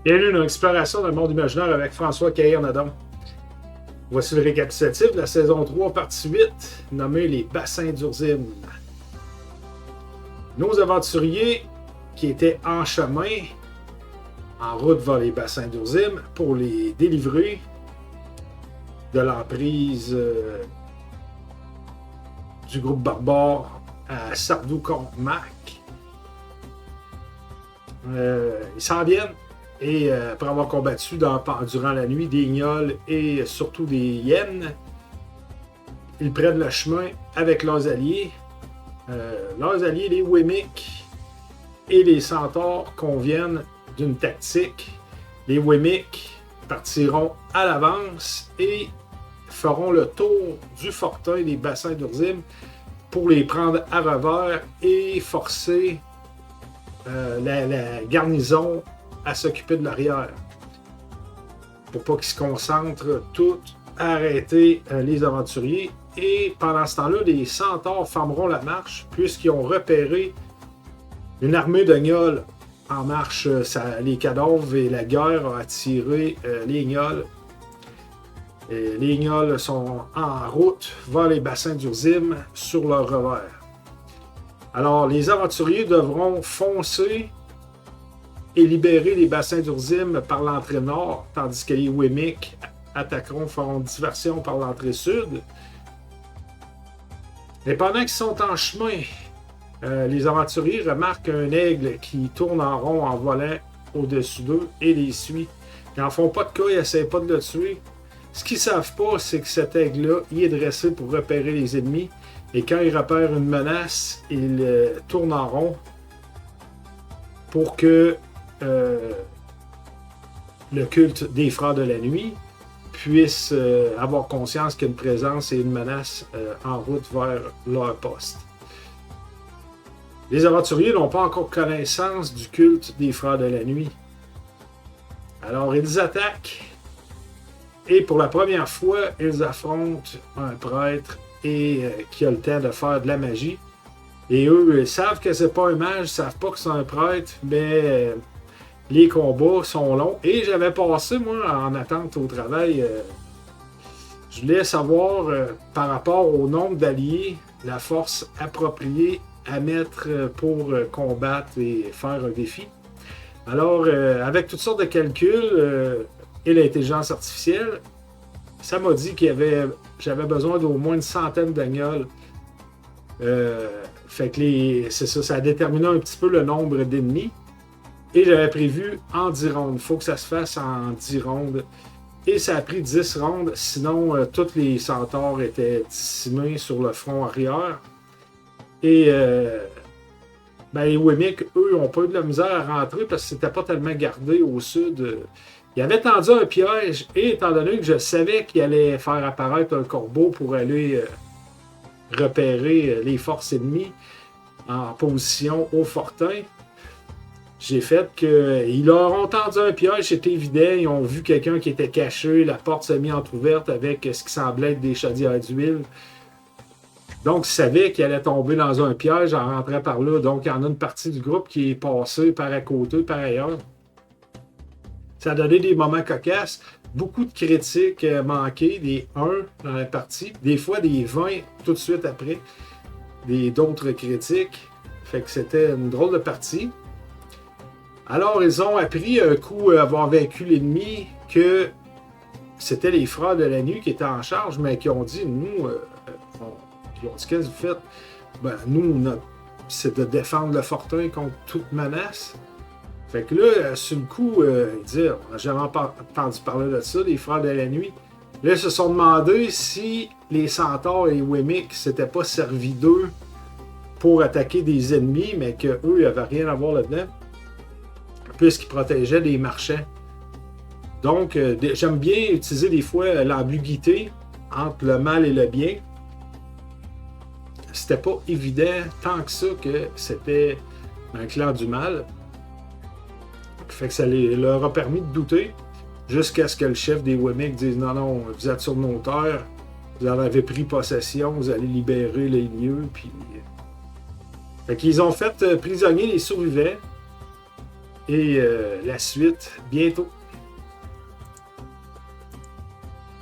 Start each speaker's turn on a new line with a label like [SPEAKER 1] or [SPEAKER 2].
[SPEAKER 1] Bienvenue dans l'exploration d'un monde imaginaire avec François Caillé-Nadon. Voici le récapitulatif de la saison 3, partie 8, nommée Les Bassins d'Urzim. Nos aventuriers qui étaient en chemin, en route vers les Bassins d'Urzim, pour les délivrer de l'emprise du groupe barbare à Sardou-Cormac. Ils s'en viennent. Et après avoir combattu durant la nuit des gnolls et surtout des hyènes, ils prennent le chemin avec leurs alliés. Les Wemmick et les Centaures conviennent d'une tactique. Les Wemmick partiront à l'avance et feront le tour du fortin des Bassins d'Urzim pour les prendre à revers et forcer la garnison à s'occuper de l'arrière. Pour pas qu'ils se concentrent tous à arrêter les aventuriers. Et pendant ce temps-là, les centaures fermeront la marche puisqu'ils ont repéré une armée de gnolls en marche. Les cadavres et la guerre ont attiré les gnolls. Et les gnolls sont en route vers les bassins d'Urzim sur leur revers. Alors, les aventuriers devront foncer et libérer les bassins d'Urzim par l'entrée nord, tandis que les Wemmick feront diversion par l'entrée sud. Et pendant qu'ils sont en chemin, les aventuriers remarquent un aigle qui tourne en rond en volant au-dessus d'eux et les suit. Ils n'en font pas de cas, ils n'essaient pas de le tuer. Ce qu'ils ne savent pas, c'est que cet aigle-là, il est dressé pour repérer les ennemis. Et quand il repère une menace, il tourne en rond pour que le culte des Frères de la Nuit puisse avoir conscience qu'il y a une présence et une menace en route vers leur poste. Les aventuriers n'ont pas encore connaissance du culte des Frères de la Nuit. Alors ils attaquent et pour la première fois, ils affrontent un prêtre et qui a le temps de faire de la magie. Et eux, ils savent que c'est pas un mage, ils savent pas que c'est un prêtre, mais les combats sont longs. Et j'avais passé, moi, en attente au travail, je voulais savoir, par rapport au nombre d'alliés, la force appropriée à mettre pour combattre et faire un défi. Alors, avec toutes sortes de calculs et l'intelligence artificielle, ça m'a dit j'avais besoin d'au moins une centaine de gnolls. Fait que c'est ça a déterminé un petit peu le nombre d'ennemis. Et j'avais prévu en 10 rondes. Il faut que ça se fasse en 10 rondes. Et ça a pris 10 rondes, sinon tous les centaures étaient dissimés sur le front arrière. Et les Wemmick, eux, n'ont pas eu de la misère à rentrer parce que c'était pas tellement gardé au sud. Ils avaient tendu un piège et étant donné que je savais qu'il allait faire apparaître un corbeau pour aller repérer les forces ennemies en position au fortin, j'ai fait qu'ils leur ont tendu un piège, c'était évident. Ils ont vu quelqu'un qui était caché, la porte s'est mise entrouverte avec ce qui semblait être des chaudières d'huile. Donc, ils savaient qu'ils allaient tomber dans un piège en rentrant par là. Donc, il y en a une partie du groupe qui est passée par à côté, par ailleurs. Ça a donné des moments cocasses. Beaucoup de critiques manquées, des 1 dans la partie, des fois des 20 tout de suite après, d'autres critiques. Fait que c'était une drôle de partie. Alors, ils ont appris un coup avoir vaincu l'ennemi que c'était les Frères de la Nuit qui étaient en charge, mais qui ont dit, nous, ils ont dit, qu'est-ce que vous faites? Ben, nous, c'est de défendre le fortin contre toute menace. Fait que là, sur le coup, ils disaient, on n'a jamais entendu parler de ça, les Frères de la Nuit. Là, ils se sont demandé si les Centaures et les Wemmick ne s'étaient pas servis d'eux pour attaquer des ennemis, mais qu'eux, ils n'avaient rien à voir là-dedans, puisqu'ils protégeaient des marchands. Donc, j'aime bien utiliser des fois l'ambiguïté entre le mal et le bien. C'était pas évident tant que ça que c'était un clan du mal. Fait que ça leur a permis de douter jusqu'à ce que le chef des Wemmick dise non, vous êtes sur nos terres, vous en avez pris possession, vous allez libérer les lieux. Puis... Fait qu'ils ont fait prisonnier les survivants Et la suite, bientôt.